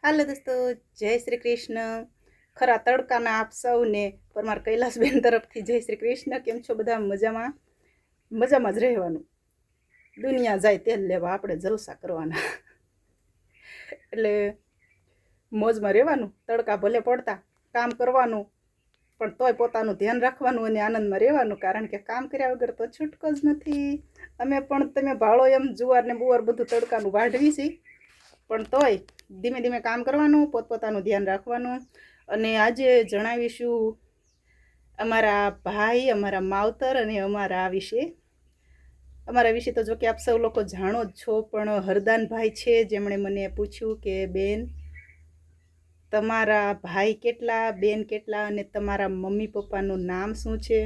હાલો દોસ્તો, જય શ્રી કૃષ્ણ. ખરા તડકાના આપ સૌને પરમાર કૈલાસબેન તરફથી જય શ્રી કૃષ્ણ. કેમ છો બધા? મજામાં? મજામાં જ રહેવાનું. દુનિયા જાય તેલ લેવા, આપણે જલસા કરવાના. એટલે મોજમાં રહેવાનું. તડકા ભલે પડતા, કામ કરવાનું, પણ તોય પોતાનું ધ્યાન રાખવાનું અને આનંદમાં રહેવાનું, કારણ કે કામ કર્યા વગર તો છૂટકો જ નથી. અમે પણ તમે ભાળો એમ જુવાર ને બુવાર બધું તડકાનું વાઢવી છે, પણ તોય ધીમે ધીમે કામ કરવાનું, પોતપોતાનું ધ્યાન રાખવાનું. અને આજે જણાવીશું અમારા ભાઈ, અમારા માવતર અને અમારા વિશે તો જો કે આપ સૌ લોકો જાણો જ છો, પણ હરદાનભાઈ છે જેમણે મને પૂછ્યું કે બેન તમારા ભાઈ કેટલા, બેન કેટલા અને તમારા મમ્મી પપ્પાનું નામ શું છે?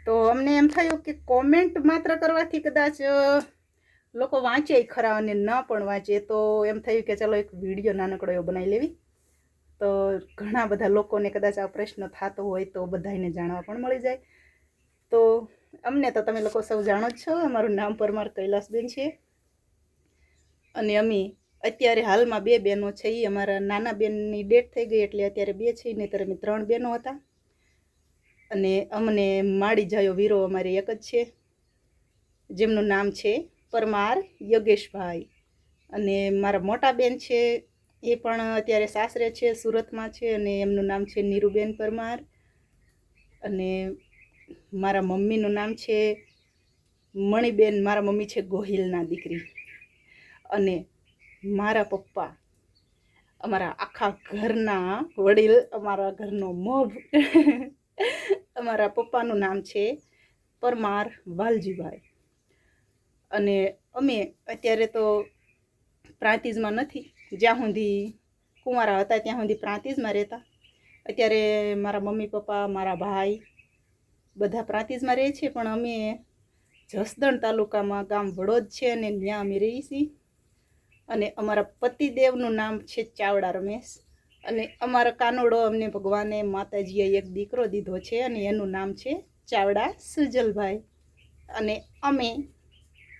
તો અમને એમ થયું કે કોમેન્ટ માત્ર કરવાથી કદાચ લોકો વાંચે ખરા અને ન પણ વાંચે, તો એમ થયું કે ચાલો એક વિડીયો નાનકડો એવો બનાવી લેવી, તો ઘણા બધા લોકોને કદાચ આ પ્રશ્ન થતો હોય તો બધાને જાણવા પણ મળી જાય. તો અમને તો તમે લોકો સૌ જાણો જ છો, અમારું નામ પરમાર કૈલાસબેન છે અને અમે અત્યારે હાલમાં 2 બહેનો છે. અમારા નાના બેનની ડેથ થઈ ગઈ એટલે અત્યારે 2 છે, નહીંતર અમે 3 બહેનો હતા. અને અમને માડી જાયો વીરો અમારી એક જ છે, જેમનું નામ છે પરમાર યોગેશભાઈ. અને મારા મોટા બેન છે, એ પણ અત્યારે સાસરે છે, સુરતમાં છે, અને એમનું નામ છે નીરુબેન પરમાર. અને મારા મમ્મીનું નામ છે મણીબેન. મારા મમ્મી છે ગોહિલના દીકરી. અને મારા પપ્પા અમારા આખા ઘરના વડીલ, અમારા ઘરનો મોભ અમારા પપ્પાનું નામ છે પરમાર વાલજીભાઈ. અને અમે અત્યારે તો પ્રાંતિજમાં નથી, જ્યાં સુધી કુંવારા હતા ત્યાં સુધી પ્રાંતિજમાં રહેતા. અત્યારે મારા મમ્મી પપ્પા, મારા ભાઈ બધા પ્રાંતિજમાં રહે છે, પણ અમે જસદણ તાલુકામાં ગામ વડોદ છે અને ત્યાં અમે રહીએ છીએ. અને અમારા પતિદેવનું નામ છે ચાવડા રમેશ. અને અમારા કાનોડો અમને ભગવાને માતાજીએ એક દીકરો દીધો છે અને એનું નામ છે ચાવડા સુજલભાઈ. અને અમે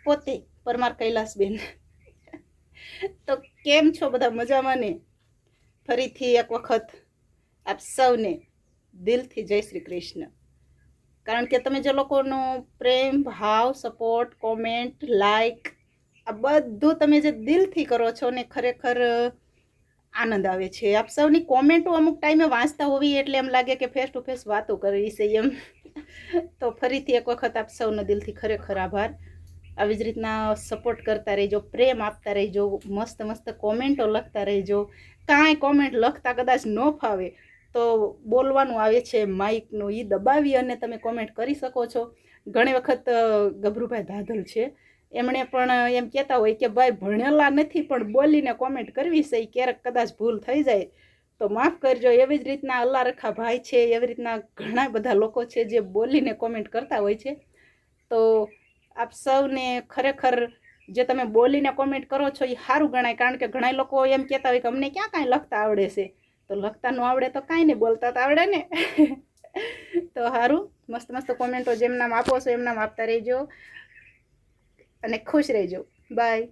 પોતે પરમાર કૈલાસબેન. તો કેમ છો બધા? મજામાં ને? ફરીથી એક વખત આપ સૌને દિલથી જય શ્રી કૃષ્ણ. કારણ કે તમે જે લોકોનો પ્રેમ, ભાવ, સપોર્ટ, કોમેન્ટ, લાઈક આ બધું તમે જે દિલથી કરો છો ને, ખરેખર આનંદ આવે છે. આપ સૌની કોમેન્ટો અમુક ટાઈમે વાંચતા હોવી એટલે એમ લાગે કે ફેસ ટુ ફેસ વાતો કરવી છે એમ. તો ફરીથી એક વખત આપ સૌનો દિલથી ખરેખર આભાર. આવી જ રીતના સપોર્ટ કરતા રહેજો, પ્રેમ આપતા રહેજો, મસ્ત મસ્ત કોમેન્ટો લખતા રહેજો. કાંઈ કોમેન્ટ લખતા કદાચ ન ફાવે તો બોલવાનું આવે છે માઇકનું, એ દબાવી અને તમે કોમેન્ટ કરી શકો છો. ઘણી વખત ગભરુભાઈ ધાધલ છે, એમણે પણ એમ કહેતા હોય કે ભાઈ ભણેલા નથી પણ બોલીને કોમેન્ટ કરવી છે, ક્યારેક કદાચ ભૂલ થઈ જાય તો માફ કરજો. એવી જ રીતના અલ્લા રખા ભાઈ છે, એવી રીતના ઘણા બધા લોકો છે જે બોલીને કોમેન્ટ કરતા હોય છે. તો આપ સૌને ખરેખર જે તમે બોલીને કોમેન્ટ કરો છો એ સારું ગણાય, કારણ કે ઘણા લોકો એમ કહેતા હોય કે અમને ક્યાં કાંઈ લખતા આવડે છે. તો લખતા ન આવડે તો કાંઈ નહીં, બોલતા તો આવડે ને. તો સારું, મસ્ત મસ્ત કોમેન્ટો જેમ નામ આપો છો એમ નામ આપતા રહેજો અને ખુશ રહેજો. બાય.